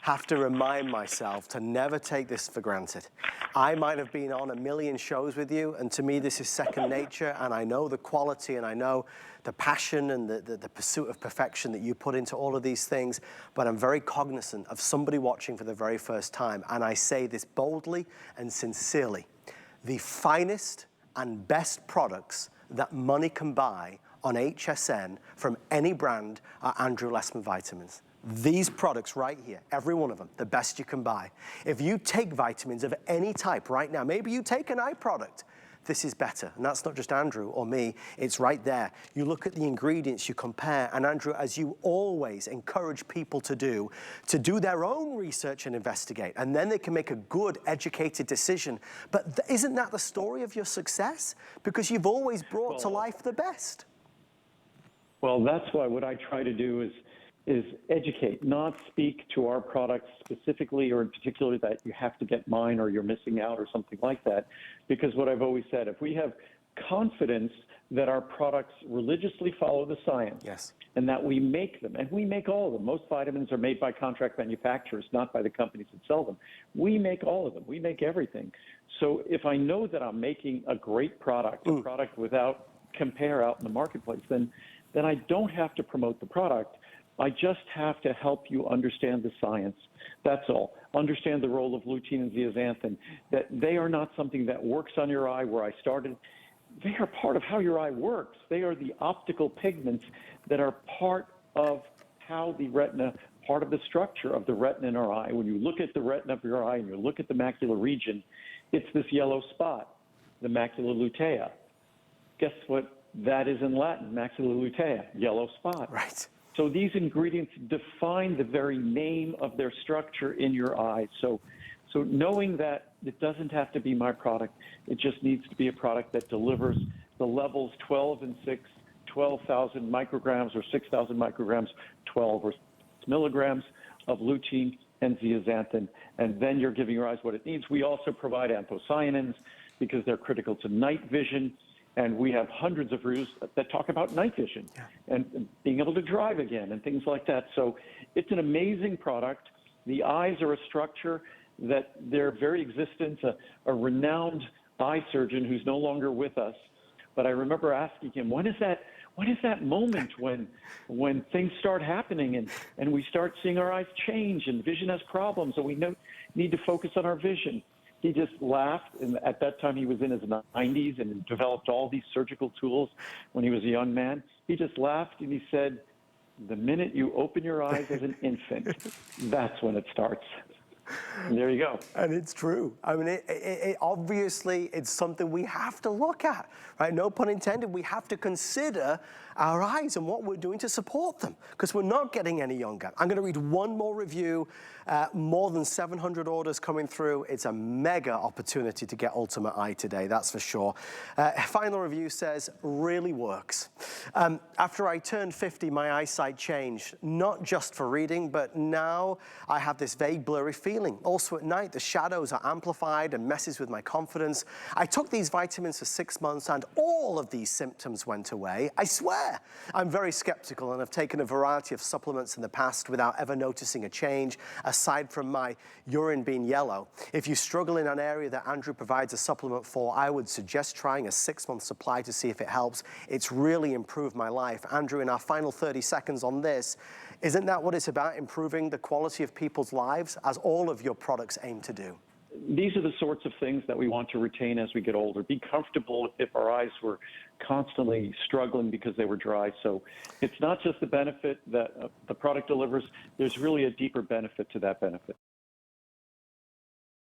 have to remind myself to never take this for granted. I might have been on a million shows with you, and to me this is second nature, and I know the quality, and I know the passion and the pursuit of perfection that you put into all of these things, but I'm very cognizant of somebody watching for the very first time, and I say this boldly and sincerely. The finest and best products that money can buy on HSN from any brand are Andrew Lessman vitamins. These products right here, every one of them, the best you can buy. If you take vitamins of any type right now, maybe you take an eye product, this is better. And that's not just Andrew or me, it's right there. You look at the ingredients, you compare, and Andrew, as you always encourage people to do their own research and investigate, and then they can make a good, educated decision. But isn't that the story of your success? Because you've always brought to life the best.
Well, that's why what I try to do is educate, not speak to our products specifically or in particular that you have to get mine or you're missing out or something like that. Because what I've always said, if we have confidence that our products religiously follow the science, and that we make them, and we make all of them. Most vitamins are made by contract manufacturers, not by the companies that sell them. We make all of them. We make everything. So if I know that I'm making a great product, a product without compare out in the marketplace, then I don't have to promote the product. I just have to help you understand the science. That's all. Understand the role of lutein and zeaxanthin, that they are not something that works on your eye where I started. They are part of how your eye works. They are the optical pigments that are part of how the retina, part of the structure of the retina in our eye. When you look at the retina of your eye and you look at the macular region, it's this yellow spot, the macula lutea. Guess what that is in Latin? Macula lutea, yellow spot.
Right.
So these ingredients define the very name of their structure in your eye. So knowing that it doesn't have to be my product, it just needs to be a product that delivers the levels 12 and 6, 12,000 micrograms or 6,000 micrograms, 12 or 6 milligrams of lutein and zeaxanthin, and then you're giving your eyes what it needs. We also provide anthocyanins because they're critical to night vision. And we have hundreds of reviews that talk about night vision and being able to drive again and things like that. So it's an amazing product. The eyes are a structure that their very existence, a renowned eye surgeon who's no longer with us, but I remember asking him, when is that moment when things start happening and we start seeing our eyes change and vision has problems and we need to focus on our vision? He just laughed, and at that time he was in his 90s and developed all these surgical tools when he was a young man. He just laughed and he said, the minute you open your eyes as an infant, that's when it starts. And there you go.
And it's true. I mean, obviously, it's something we have to look at, right? No pun intended. We have to consider our eyes and what we're doing to support them, because we're not getting any younger. I'm going to read one more review. More than 700 orders coming through. It's a mega opportunity to get Ultimate Eye today, that's for sure. Final review says, really works. After I turned 50, my eyesight changed, not just for reading, but now I have this vague, blurry feeling. Also at night, the shadows are amplified and messes with my confidence. I took these vitamins for 6 months and all of these symptoms went away. I swear. I'm very skeptical and have taken a variety of supplements in the past without ever noticing a change, aside from my urine being yellow. If you struggle in an area that Andrew provides a supplement for, I would suggest trying a 6-month supply to see if it helps. It's really improved my life. Andrew, in our final 30 seconds on this, isn't that what it's about, improving the quality of people's lives, as all of your products aim to do?
These are the sorts of things that we want to retain as we get older. Be comfortable if our eyes were constantly struggling because they were dry. So it's not just the benefit that the product delivers. There's really a deeper benefit to that benefit.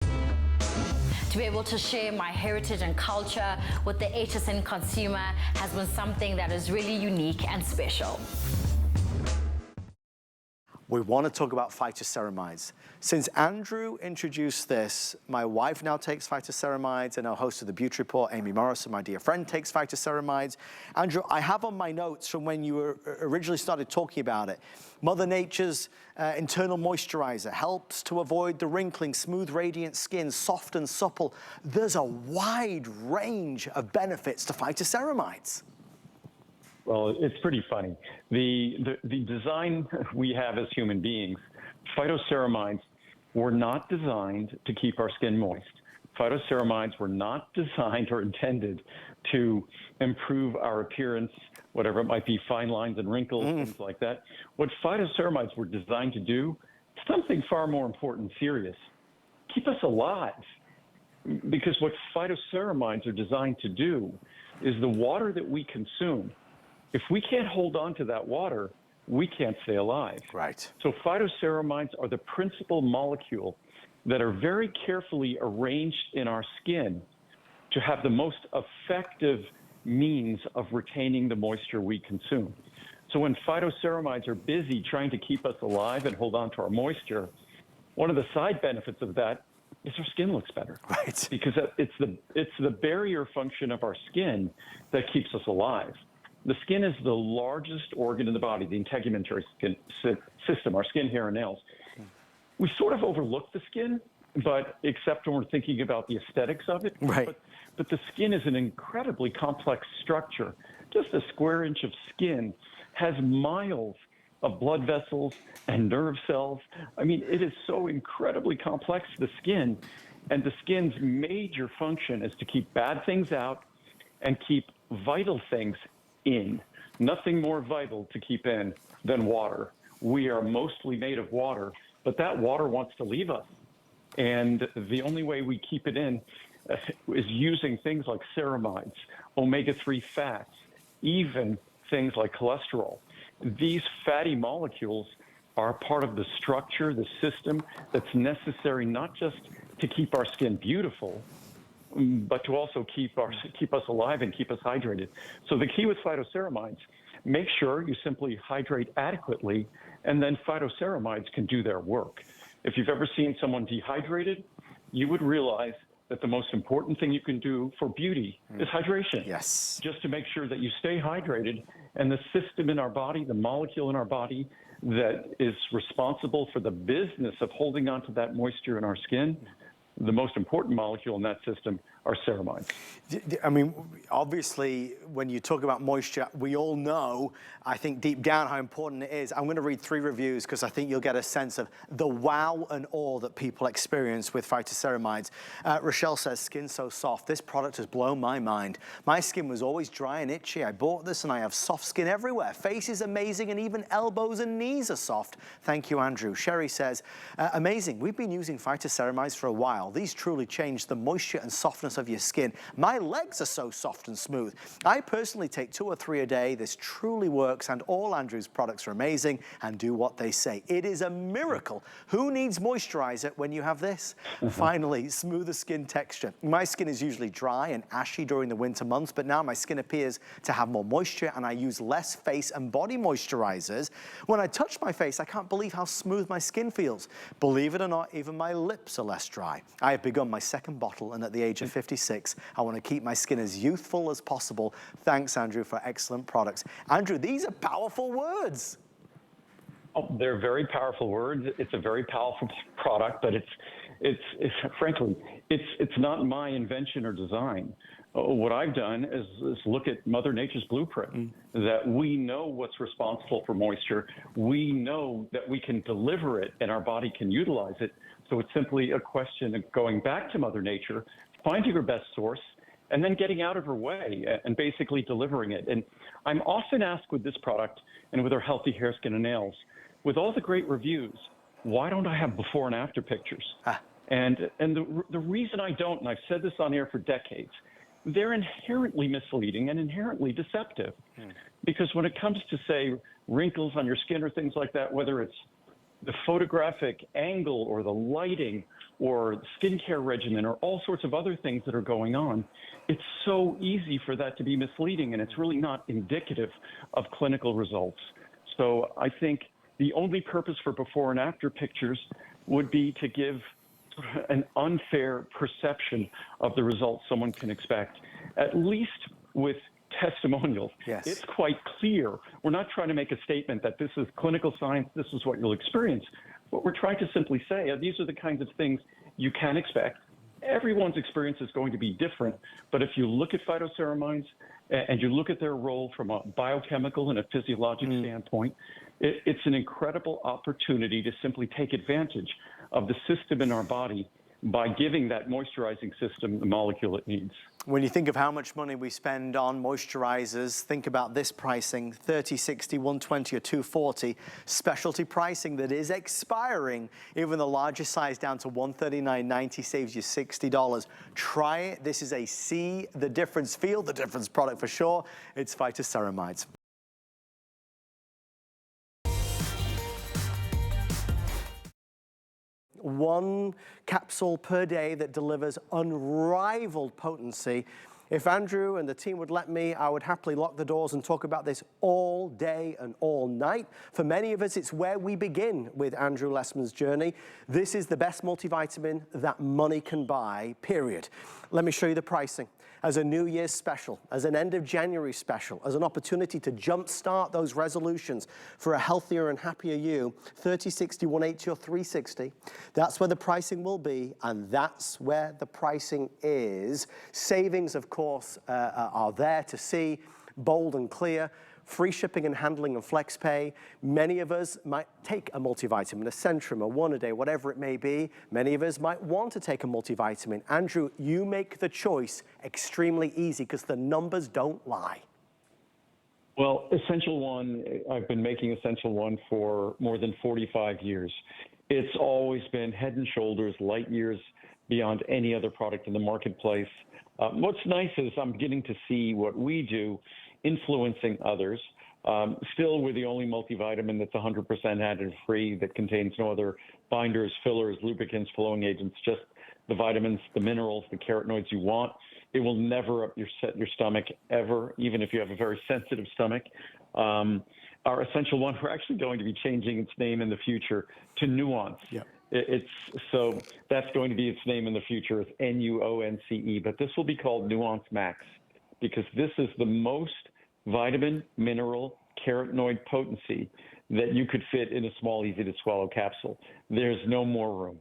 To be able to share my heritage and culture with the HSN consumer has been something that is really unique and special.
We want to talk about phytoceramides. Since Andrew introduced this, my wife now takes phytoceramides, and our host of the Beauty Report, Amy Morrison, my dear friend, takes phytoceramides. Andrew, I have on my notes from when you originally started talking about it, Mother Nature's internal moisturizer helps to avoid the wrinkling, smooth, radiant skin, soft and supple. There's a wide range of benefits to phytoceramides.
Well, it's pretty funny. The design we have as human beings, phytoceramides were not designed to keep our skin moist. Phytoceramides were not designed or intended to improve our appearance, whatever it might be, fine lines and wrinkles, things like that. What phytoceramides were designed to do, something far more important and serious, keep us alive. Because what phytoceramides are designed to do is the water that we consume, if we can't hold on to that water, we can't stay alive.
Right.
So phytoceramides are the principal molecule that are very carefully arranged in our skin to have the most effective means of retaining the moisture we consume. So when phytoceramides are busy trying to keep us alive and hold on to our moisture, one of the side benefits of that is our skin looks better.
Right.
Because it's the barrier function of our skin that keeps us alive. The skin is the largest organ in the body, the integumentary skin system, our skin, hair, and nails. We sort of overlook the skin, but except when we're thinking about the aesthetics of it.
Right.
But the skin is an incredibly complex structure. Just a square inch of skin has miles of blood vessels and nerve cells. I mean, it is so incredibly complex, the skin. And the skin's major function is to keep bad things out and keep vital things in. Nothing more vital to keep in than water. We are mostly made of water, but that water wants to leave us. And the only way we keep it in is using things like ceramides, omega-3 fats, even things like cholesterol. These fatty molecules are part of the structure, the system that's necessary not just to keep our skin beautiful, but to also keep us alive and keep us hydrated. So the key with phytoceramides, make sure you simply hydrate adequately, and then phytoceramides can do their work. If you've ever seen someone dehydrated, you would realize that the most important thing you can do for beauty is hydration.
Yes.
Just to make sure that you stay hydrated, and the system in our body, the molecule in our body that is responsible for the business of holding on to that moisture in our skin, the most important molecule in that system are ceramides.
I mean, obviously, when you talk about moisture, we all know, I think deep down, how important it is. I'm going to read 3 reviews because I think you'll get a sense of the wow and awe that people experience with phytoceramides. Rochelle says, skin so soft. This product has blown my mind. My skin was always dry and itchy. I bought this and I have soft skin everywhere. Face is amazing and even elbows and knees are soft. Thank you, Andrew. Sherry says, amazing. We've been using phytoceramides for a while. These truly change the moisture and softness of your skin. My legs are so soft and smooth. I personally take 2 or 3 a day. This truly works, and all Andrew's products are amazing and do what they say. It is a miracle. Who needs moisturizer when you have this? Finally, smoother skin texture. My skin is usually dry and ashy during the winter months, but now my skin appears to have more moisture and I use less face and body moisturizers. When I touch my face, I can't believe how smooth my skin feels. Believe it or not, even my lips are less dry. I have begun my 2nd bottle, and at the age of 56, I want to keep my skin as youthful as possible. Thanks, Andrew, for excellent products. Andrew, these are powerful words.
Oh, they're very powerful words. It's a very powerful product, but it's frankly, it's not my invention or design. What I've done is look at Mother Nature's blueprint, that we know what's responsible for moisture. We know that we can deliver it and our body can utilize it. So it's simply a question of going back to Mother Nature, finding her best source, and then getting out of her way and basically delivering it. And I'm often asked with this product and with our healthy hair, skin, and nails, with all the great reviews, why don't I have before and after pictures? And the reason I don't, and I've said this on air for decades, they're inherently misleading and inherently deceptive. Because when it comes to, say, wrinkles on your skin or things like that, whether it's the photographic angle or the lighting or skincare regimen or all sorts of other things that are going on, it's so easy for that to be misleading, and it's really not indicative of clinical results. So I think the only purpose for before and after pictures would be to give an unfair perception of the results someone can expect, at least with testimonials.
Yes.
It's quite clear. We're not trying to make a statement that this is clinical science, this is what you'll experience. What we're trying to simply say, these are the kinds of things you can expect. Everyone's experience is going to be different, but if you look at phytoceramides and you look at their role from a biochemical and a physiologic standpoint, it's an incredible opportunity to simply take advantage of the system in our body by giving that moisturizing system the molecule it needs.
When you think of how much money we spend on moisturizers, think about this pricing, 30, 60, 120 or 240, specialty pricing that is expiring. Even the largest size down to $139.90 saves you $60. Try it. This is a see the difference, feel the difference product for sure. It's phytoceramides. One capsule per day that delivers unrivaled potency. If Andrew and the team would let me, I would happily lock the doors and talk about this all day and all night. For many of us, it's where we begin with Andrew Lessman's journey. This is the best multivitamin that money can buy, period. Let me show you the pricing. As a New Year's special, as an end of January special, as an opportunity to jumpstart those resolutions for a healthier and happier you, 30, 60, 180 or 360. That's where the pricing will be, and that's where the pricing is. Savings, of course, are there to see, bold and clear. Free shipping and handling and flex pay. Many of us might take a multivitamin, a Centrum, a one a day, whatever it may be. Many of us might want to take a multivitamin. Andrew, you make the choice extremely easy because the numbers don't lie.
Well, Essential One, I've been making Essential One for more than 45 years. It's always been head and shoulders, light years beyond any other product in the marketplace. What's nice is I'm getting to see what we do influencing others. Still, we're the only multivitamin that's 100% additive-free, that contains no other binders, fillers, lubricants, flowing agents, just the vitamins, the minerals, the carotenoids you want. It will never upset your stomach ever, even if you have a very sensitive stomach. Our Essential One, we're actually going to be changing its name in the future to Nuance.
Yep.
So that's going to be its name in the future. It's Nuance, but this will be called Nuance Max, because this is the most vitamin, mineral, carotenoid potency that you could fit in a small, easy-to-swallow capsule. There's no more room.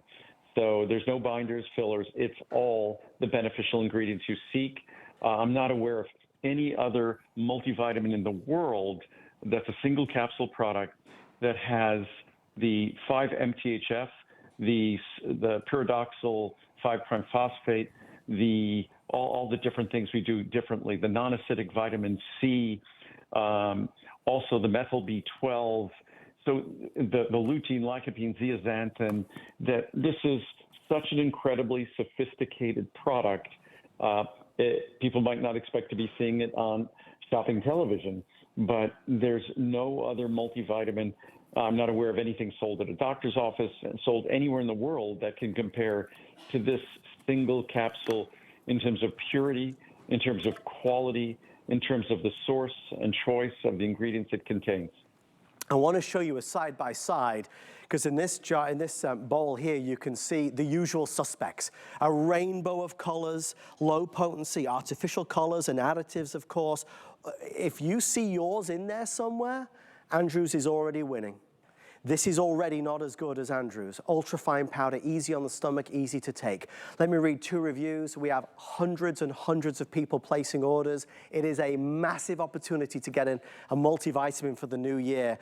So there's no binders, fillers. It's all the beneficial ingredients you seek. I'm not aware of any other multivitamin in the world that's a single capsule product that has the 5-MTHF, the pyridoxal 5' phosphate, all the different things we do differently, the non-acidic vitamin C, also the methyl B12, so the lutein, lycopene, zeaxanthin, that this is such an incredibly sophisticated product. People might not expect to be seeing it on shopping television, but there's no other multivitamin. I'm not aware of anything sold at a doctor's office and sold anywhere in the world that can compare to this single capsule in terms of purity, in terms of quality, in terms of the source and choice of the ingredients it contains.
I want to show you a side-by-side because in this jar, in this bowl here, you can see the usual suspects. A rainbow of colors, low potency, artificial colors and additives, of course. If you see yours in there somewhere, Andrew's is already winning. This is already not as good as Andrew's. Ultra-fine powder, easy on the stomach, easy to take. Let me read 2 reviews. We have hundreds and hundreds of people placing orders. It is a massive opportunity to get in a multivitamin for the new year.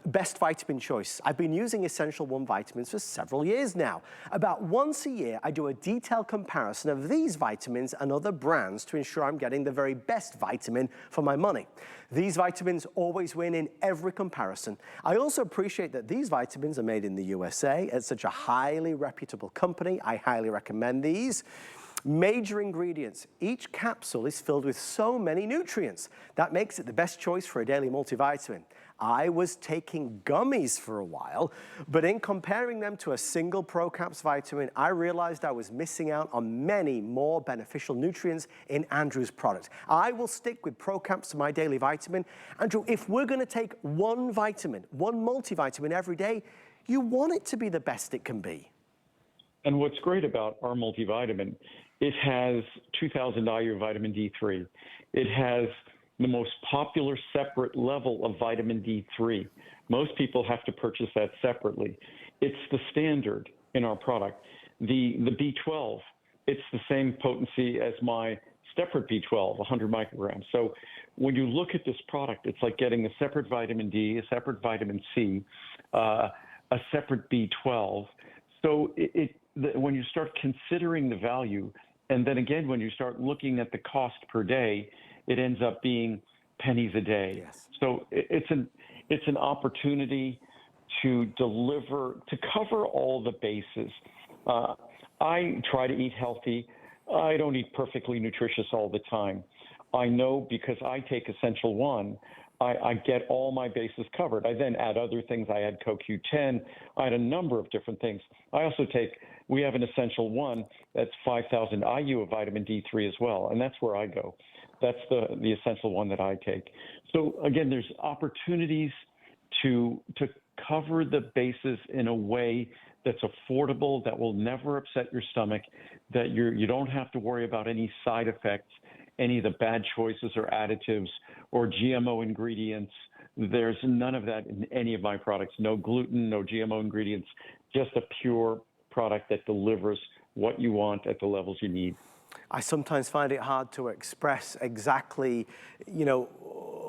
Best vitamin choice. I've been using Essential 1 vitamins for several years now. About once a year, I do a detailed comparison of these vitamins and other brands to ensure I'm getting the very best vitamin for my money. These vitamins always win in every comparison. I also appreciate that these vitamins are made in the USA at such a highly reputable company. I highly recommend these. Major ingredients. Each capsule is filled with so many nutrients. That makes it the best choice for a daily multivitamin. I was taking gummies for a while, but in comparing them to a single ProCaps vitamin, I realized I was missing out on many more beneficial nutrients in Andrew's product. I will stick with ProCaps to my daily vitamin. Andrew, if we're gonna take one vitamin, one multivitamin every day, you want it to be the best it can be.
And what's great about our multivitamin, it has 2,000 IU vitamin D3. It has the most popular separate level of vitamin D3. Most people have to purchase that separately. It's the standard in our product. The B12, it's the same potency as my separate B12, 100 micrograms. So when you look at this product, it's like getting a separate vitamin D, a separate vitamin C, a separate B12. So when you start considering the value, and then again, when you start looking at the cost per day, it ends up being pennies a day.
Yes.
So it's an opportunity to deliver, to cover all the bases. I try to eat healthy. I don't eat perfectly nutritious all the time. I know because I take Essential 1, I get all my bases covered. I then add other things. I add CoQ10. I add a number of different things. I also we have an Essential 1 that's 5,000 IU of vitamin D3 as well, and that's where I go. That's the Essential 1 that I take. So again, there's opportunities to cover the bases in a way that's affordable, that will never upset your stomach, that you don't have to worry about any side effects, any of the bad choices or additives or GMO ingredients. There's none of that in any of my products. No gluten, no GMO ingredients, just a pure product that delivers what you want at the levels you need.
I sometimes find it hard to express exactly,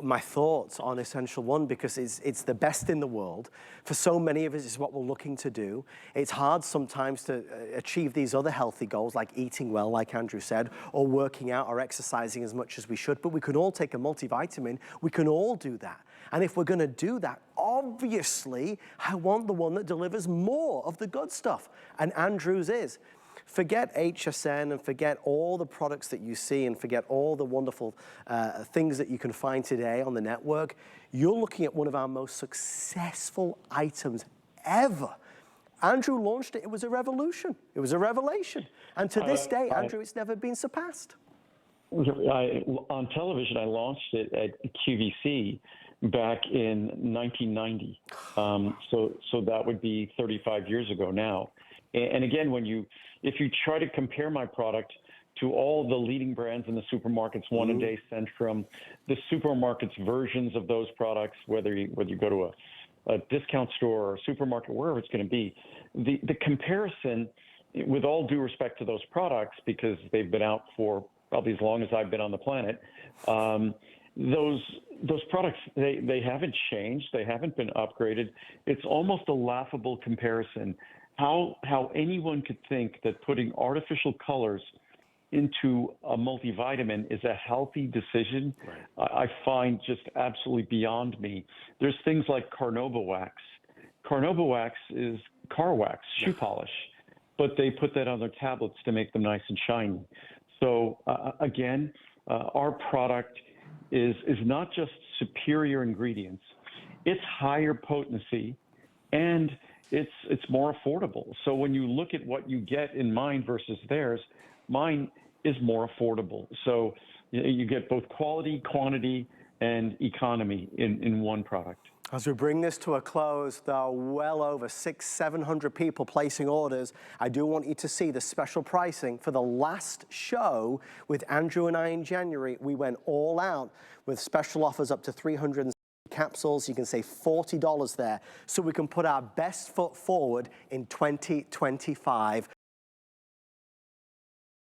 my thoughts on Essential 1 because it's the best in the world. For so many of us, it's what we're looking to do. It's hard sometimes to achieve these other healthy goals like eating well, like Andrew said, or working out or exercising as much as we should, but we can all take a multivitamin. We can all do that. And if we're gonna do that, obviously, I want the one that delivers more of the good stuff, and Andrew's is. Forget HSN and forget all the products that you see and forget all the wonderful things that you can find today on the network. You're looking at one of our most successful items ever. Andrew launched it. It was a revolution. It was a revelation. And to this day, Andrew, it's never been surpassed.
On television, I launched it at QVC back in 1990. So that would be 35 years ago now. And again, if you try to compare my product to all the leading brands in the supermarkets, One A Day, Centrum, the supermarkets versions of those products, whether you go to a discount store or a supermarket, wherever it's going to be, the comparison with all due respect to those products, because they've been out for probably as long as I've been on the planet, those products, they haven't changed. They haven't been upgraded. It's almost a laughable comparison. How anyone could think that putting artificial colors into a multivitamin is a healthy decision, I find just absolutely beyond me. There's things like carnauba wax. Carnauba wax is car wax, shoe polish, but they put that on their tablets to make them nice and shiny. So again, our product is not just superior ingredients, it's higher potency, and it's more affordable. So when you look at what you get in mine versus theirs, mine is more affordable. So you get both quality, quantity, and economy in one product.
As we bring this to a close, there are well over 600-700 people placing orders. I do want you to see the special pricing for the last show with Andrew and I in January. We went all out with special offers up to 300 capsules. You can save $40 there, so we can put our best foot forward in 2025.